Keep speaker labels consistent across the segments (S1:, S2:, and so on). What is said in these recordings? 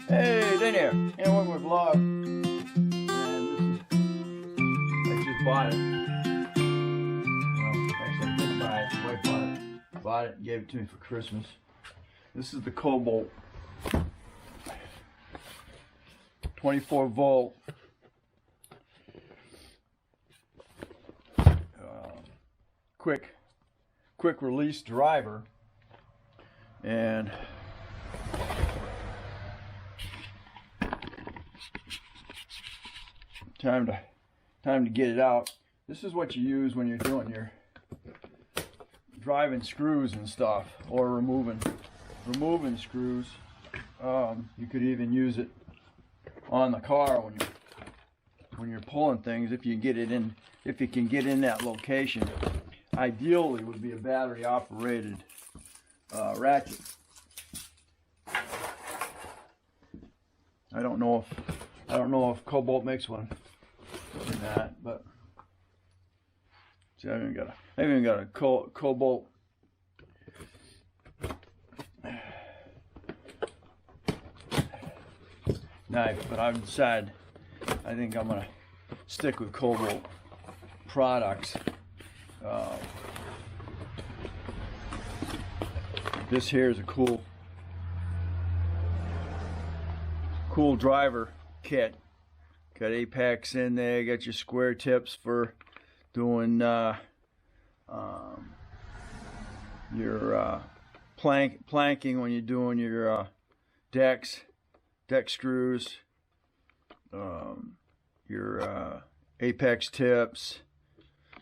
S1: Hey, Daniel, and one more vlog. And this is, I just bought it. Well, actually, I didn't buy it. My wife bought it. Bought it and gave it to me for Christmas. This is the Kobalt 24 volt. Quick release driver, and time to get it out. This is what you use when you're doing your driving screws and stuff, or removing screws. You could even use it on the car when you're pulling things, if you can get in that location. Ideally would be a battery operated ratchet. I don't know if Kobalt makes one in that, but see, I even got a Kobalt knife, but I've decided I think I'm gonna stick with Kobalt products. This here is a cool driver kit. Got apex in there. Got your square tips for doing your planking when you're doing your deck screws. Your apex tips,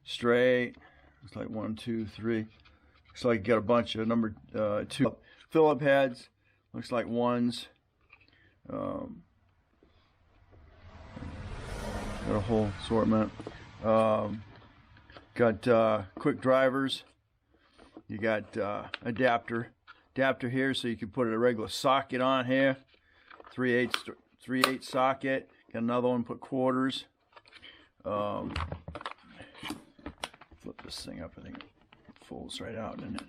S1: straight. It's like 1, 2, 3. Looks like you got a bunch of number 2 Phillip heads. Looks like 1s. Got a whole assortment. Got quick drivers. You got adapter here, so you can put a regular socket on here. 3/8 socket. Got another one, put quarters. Flip this thing up. I think it folds right out, doesn't it?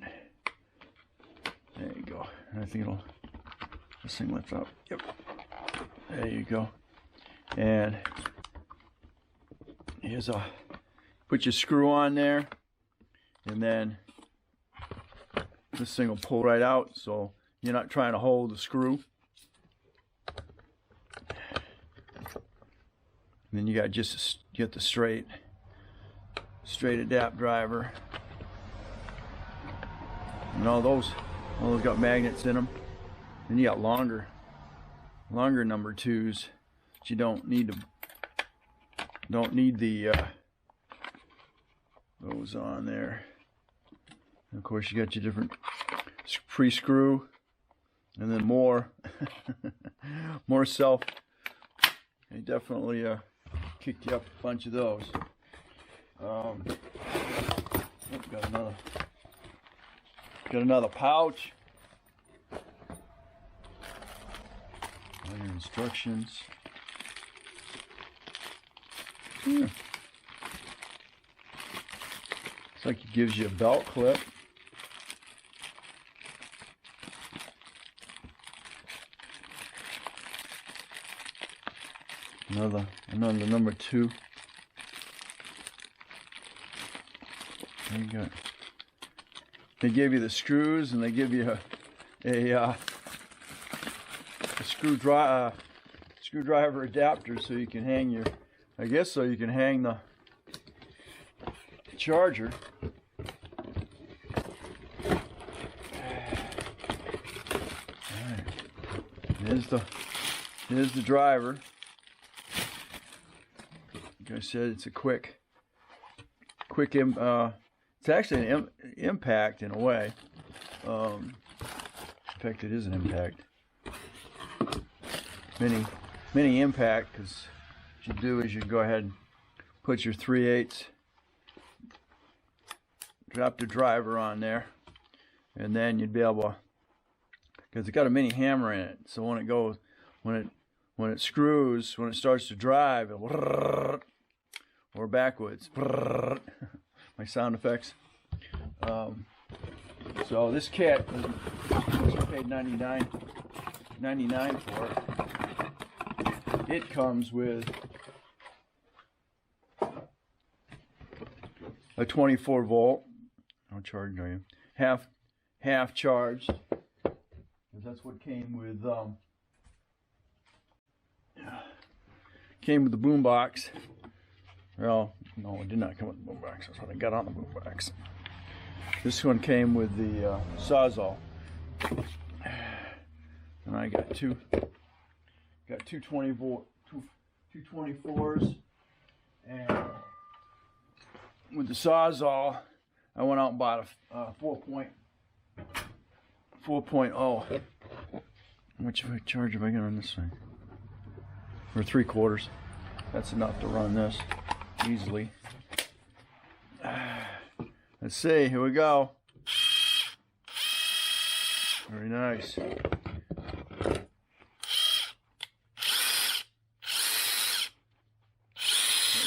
S1: There you go. I think this thing lifts up. Yep. There you go. And here's put your screw on there, and then this thing will pull right out, so you're not trying to hold the screw. And then you got get the straight adapt driver, and all those got magnets in them. Then you got longer number 2s, but you don't need the those on there. And of course, you got your different pre-screw, and then more self. They definitely kicked you up a bunch of those. Got another pouch. All your instructions. Looks like it gives you a belt clip. Another number 2. There you go. They give you the screws, and they give you a screwdriver adapter, so you can hang your, so you can hang the charger. Alright. Here's the driver. Like I said, it's a it's actually an impact in a way. In fact, it is an impact. Mini impact, because what you do is you go ahead and put your 3/8, drop the driver on there, and then you'd be able to, because it's got a mini hammer in it, so when it screws, when it starts to drive, it'll, or backwards, my sound effects. So this kit, I paid $99 $8.99 for it. It comes with a 24 volt. I'll charge you. Half charged. That's what came with the boombox. Well, no, it did not come with the boombox. That's what I got on the boombox. This one came with the Sawzall, and I got two 224s, and with the Sawzall, I went out and bought a 4.0. Which charge have I got on this thing? Or 3/4. That's enough to run this easily. Let's see, here we go. Very nice. It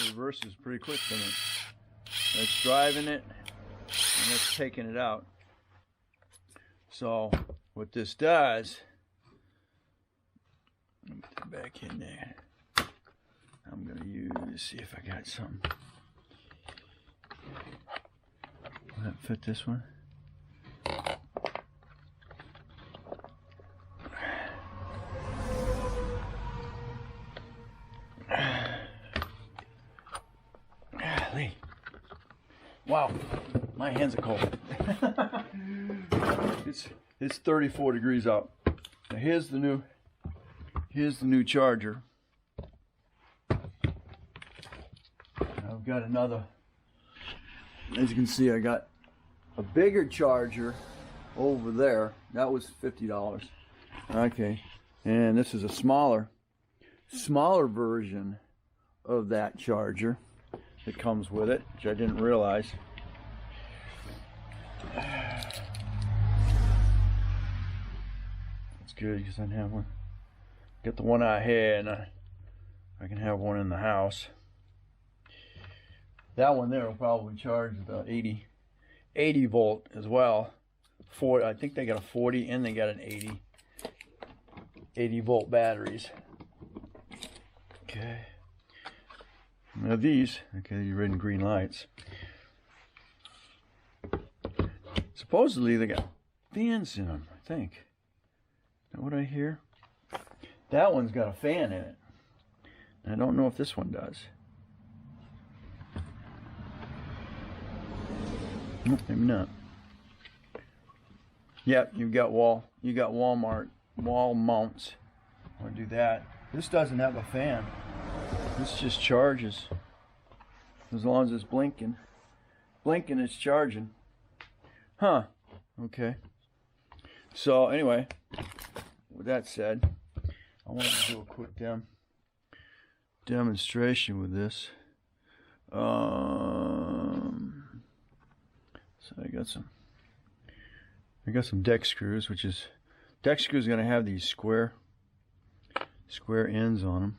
S1: reverses pretty quick for me. That's driving it, and that's taking it out. So, what this does, let me put that back in there. I'm going to see if I got something. Will that fit this one? Golly. Wow, my hands are cold. It's 34 degrees out. Now here's the new charger. I've got another. As you can see, I got a bigger charger over there. That was $50. Okay, and this is a smaller version of that charger that comes with it, which I didn't realize. That's good because I didn't have one. Get the one I had, and I can have one in the house. That one there will probably charge about 80 volt as well. I think they got a 40 and they got an 80 volt batteries. Okay. Now these, okay, your red and green lights. Supposedly they got fans in them, I think. Is that what I hear? That one's got a fan in it. I don't know if this one does. Nope, maybe not. Yep, you got Walmart wall mounts. I want to do that. This doesn't have a fan. This just charges. As long as it's blinking. Blinking, it's charging. Huh. Okay. So anyway, with that said, I wanted to do a quick demonstration with this. So I got some deck screws, deck screws are going to have these square ends on them.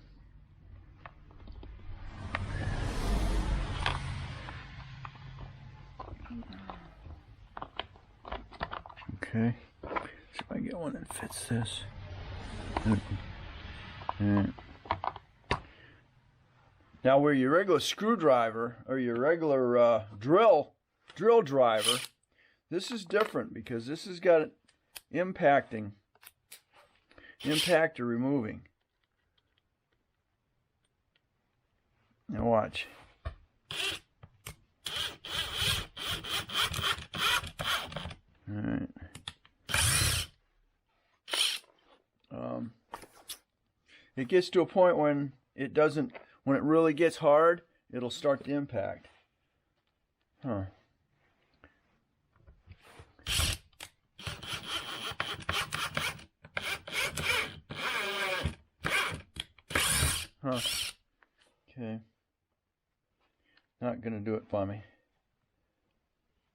S1: Okay, see if I get one that fits this. And now, where your regular screwdriver or your regular drill driver, this is different because this has got impactor removing. Now watch. All right. It gets to a point when it really gets hard, it'll start to impact. Huh. Huh. Okay. Not gonna do it for me.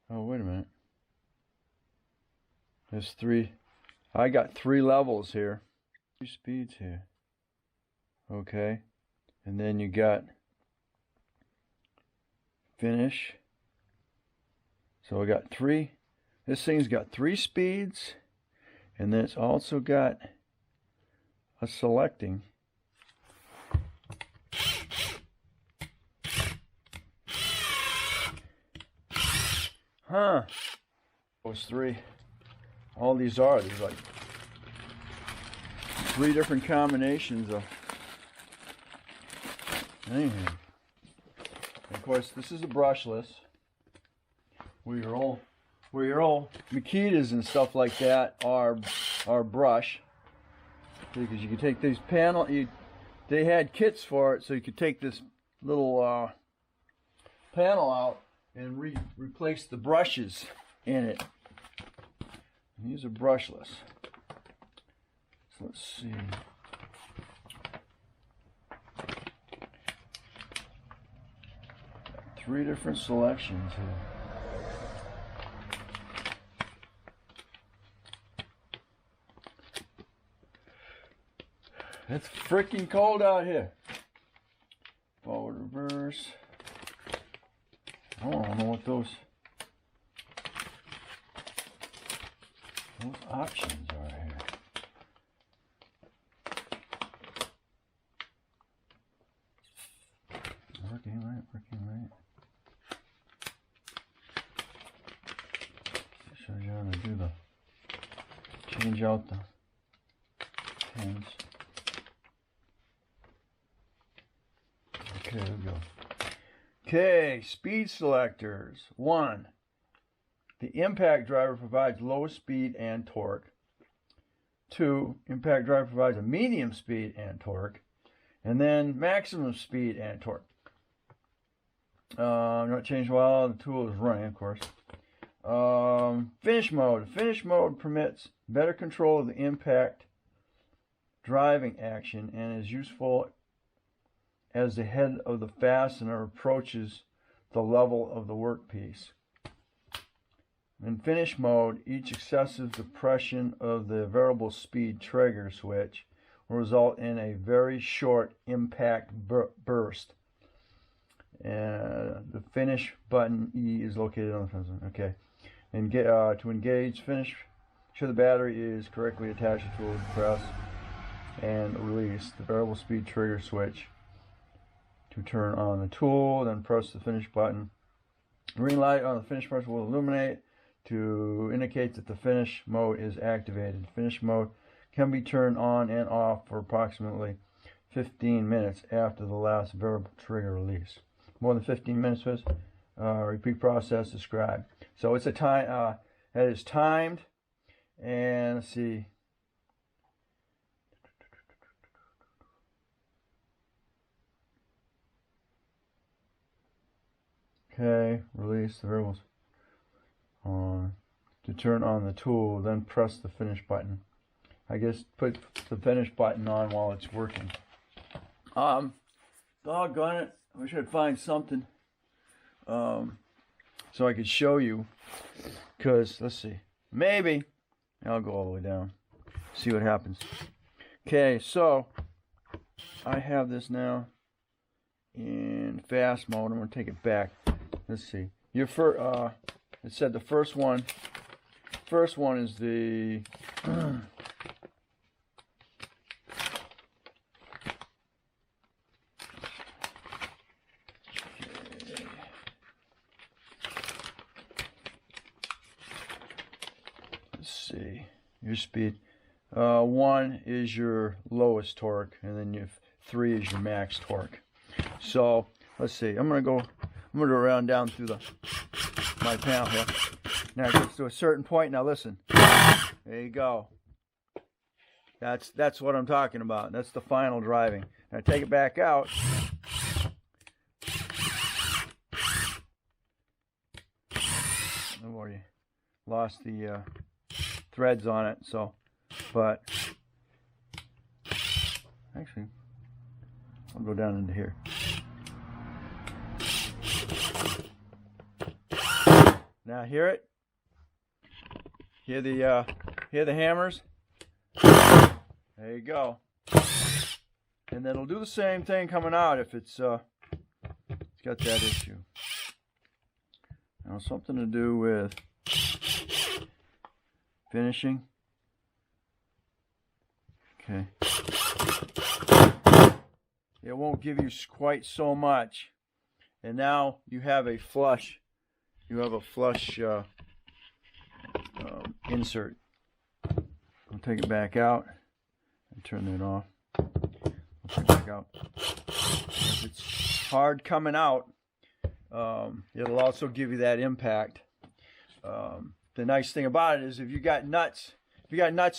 S1: Oh, wait a minute. There's three. I got 3 levels here. 3 speeds here. Okay. And then you got finish. So I got 3. This thing's got 3 speeds. And then it's also got selecting. Huh. Those three. All these are. There's like 3 different combinations of anything. And of course, this is a brushless. Where your old Makitas and stuff like that are brush. Because you can take these they had kits for it, so you could take this little panel out and replace the brushes in it. And these are brushless. So let's see. Got 3 different selections here. It's freaking cold out here. Forward, reverse. I don't know what those options are here. Working right, working right. Shows you how to do change out the pins. Okay, there we go. Okay, speed selectors. 1. The impact driver provides lowest speed and torque. 2. Impact driver provides a medium speed and torque. And then maximum speed and torque. Not changed while the tool is running, of course. Finish mode. Finish mode permits better control of the impact driving action and is useful as the head of the fastener approaches the level of the workpiece. In finish mode, each excessive depression of the variable speed trigger switch will result in a very short impact burst. The finish button E is located on the fence. Okay. And to engage finish, ensure the battery is correctly attached to the tool. Press and release the variable speed trigger switch to turn on the tool, then press the finish button. Green light on the finish button will illuminate to indicate that the finish mode is activated. Finish mode can be turned on and off for approximately 15 minutes after the last variable trigger release. More than 15 minutes, repeat process described. So it's a time that is timed, and let's see. Okay, release the variables on to turn on the tool, then press the finish button. I guess put the finish button on while it's working. Doggone it, I wish I'd find something so I could show you, because let's see, maybe I'll go all the way down, see what happens. Okay, so I have this now in fast mode. I'm going to take it back. Let's see. Your it said the first one is the let's see. Your speed. 1 is your lowest torque, and then 3 is your max torque. So let's see. I'm gonna go around down through my panel here. Now it gets to a certain point. Now listen. There you go. That's what I'm talking about. That's the final driving. Now take it back out. I've already lost the threads on it. So, but actually, I'll go down into here. Now hear it? Hear the hammers? There you go. And then it'll do the same thing coming out if it's got that issue. Now something to do with finishing. Okay. It won't give you quite so much. And now you have a flush. You have a flush insert. I'll take it back out and turn that off. I'll take it back out. If it's hard coming out, it'll also give you that impact. The nice thing about it is if you got nuts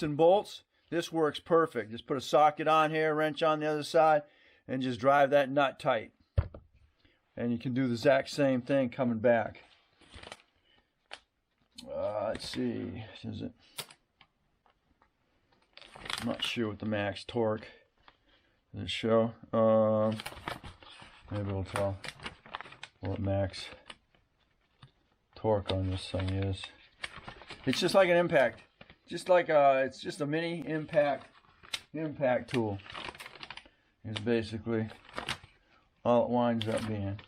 S1: and bolts, this works perfect. Just put a socket on here, wrench on the other side, and just drive that nut tight. And you can do the exact same thing coming back. Let's see, is it? I'm not sure what the max torque does it show. Maybe we'll tell what max torque on this thing is. It's just like an impact, it's just a mini impact tool. Is basically all it winds up being.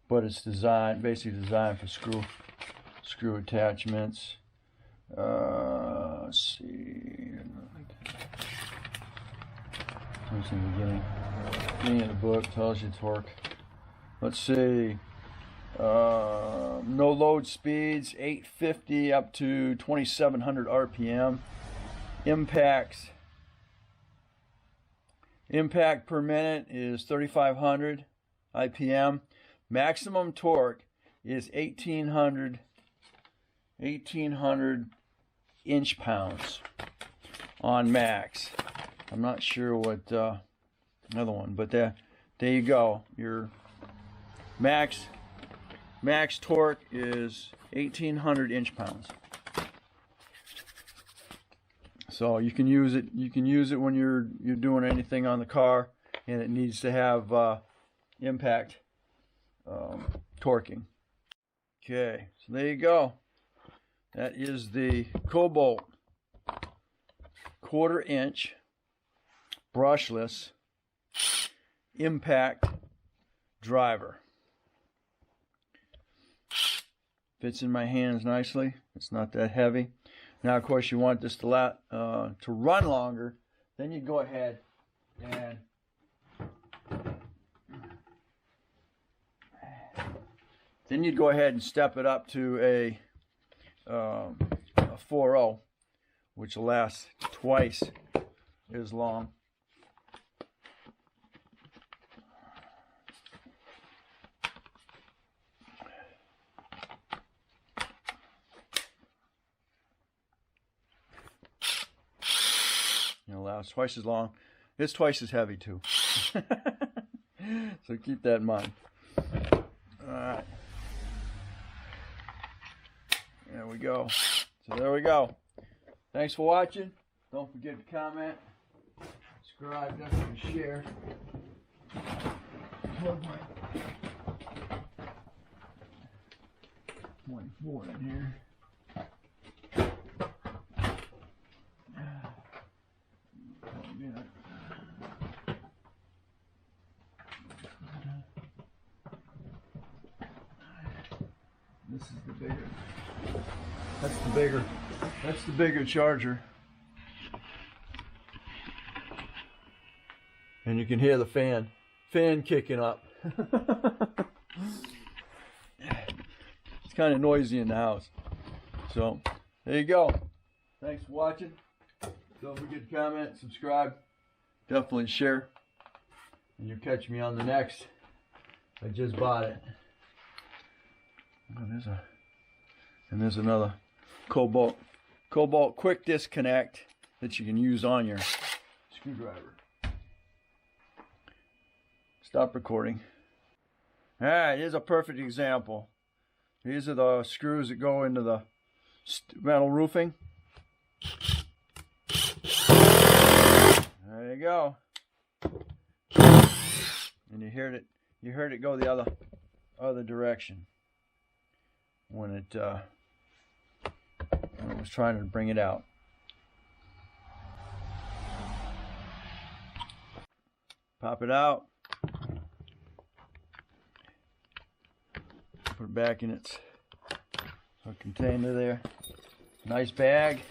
S1: But it's basically designed for screw attachments. Let's see. It's in the beginning of the book, tells you torque. Let's see. No load speeds, 850 up to 2700 RPM. Impact per minute is 3500 IPM. Maximum torque is 1800 inch-pounds on max. I'm not sure what another one, but there you go. Your max torque is 1800 inch-pounds. So you can use it. You can use it when you're doing anything on the car, and it needs to have impact torquing. Okay, so there you go. That is the Kobalt 1/4 inch brushless impact driver. Fits in my hands nicely. It's not that heavy. Now, of course, you want this to run longer. Then you go ahead and step it up to a 4.0, which will last twice as long. It'll last twice as long. It's twice as heavy too. So keep that in mind. Alright. There we go. So there we go. Thanks for watching. Don't forget to comment, subscribe, definitely share. 24 in here. This is the bigger. That's the bigger charger. And you can hear the fan kicking up. It's kind of noisy in the house. So there you go. Thanks for watching. Don't forget to comment, subscribe, definitely share, and you'll catch me on the next. I just bought it. Oh, there's another Kobalt quick disconnect that you can use on your screwdriver. Stop recording. Alright, here's a perfect example. These are the screws that go into the metal roofing. There you go. And you heard it go the other direction when it was trying to bring it out. Pop it out. Put it back in its container there. Nice bag.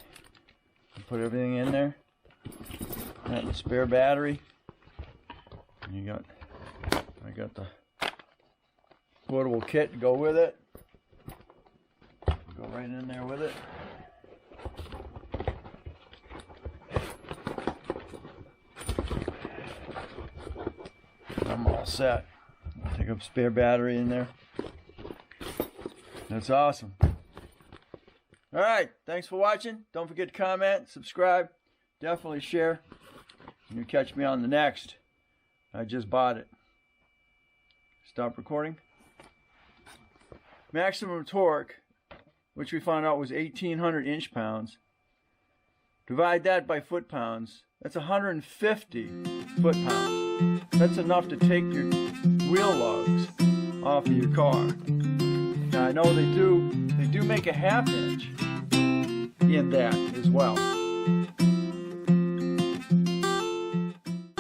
S1: put everything in there. Got the spare battery. And I got the portable kit to go with it. Go right in there with it. I'm all set. Take up spare battery in there. That's awesome. Alright, thanks for watching. Don't forget to comment, subscribe, definitely share. And you'll catch me on the next. I just bought it. Stop recording. Maximum torque, which we found out was 1,800 inch-pounds. Divide that by foot-pounds. That's 150 foot-pounds. That's enough to take your wheel lugs off of your car. Now I know they do make a 1/2 inch in that as well.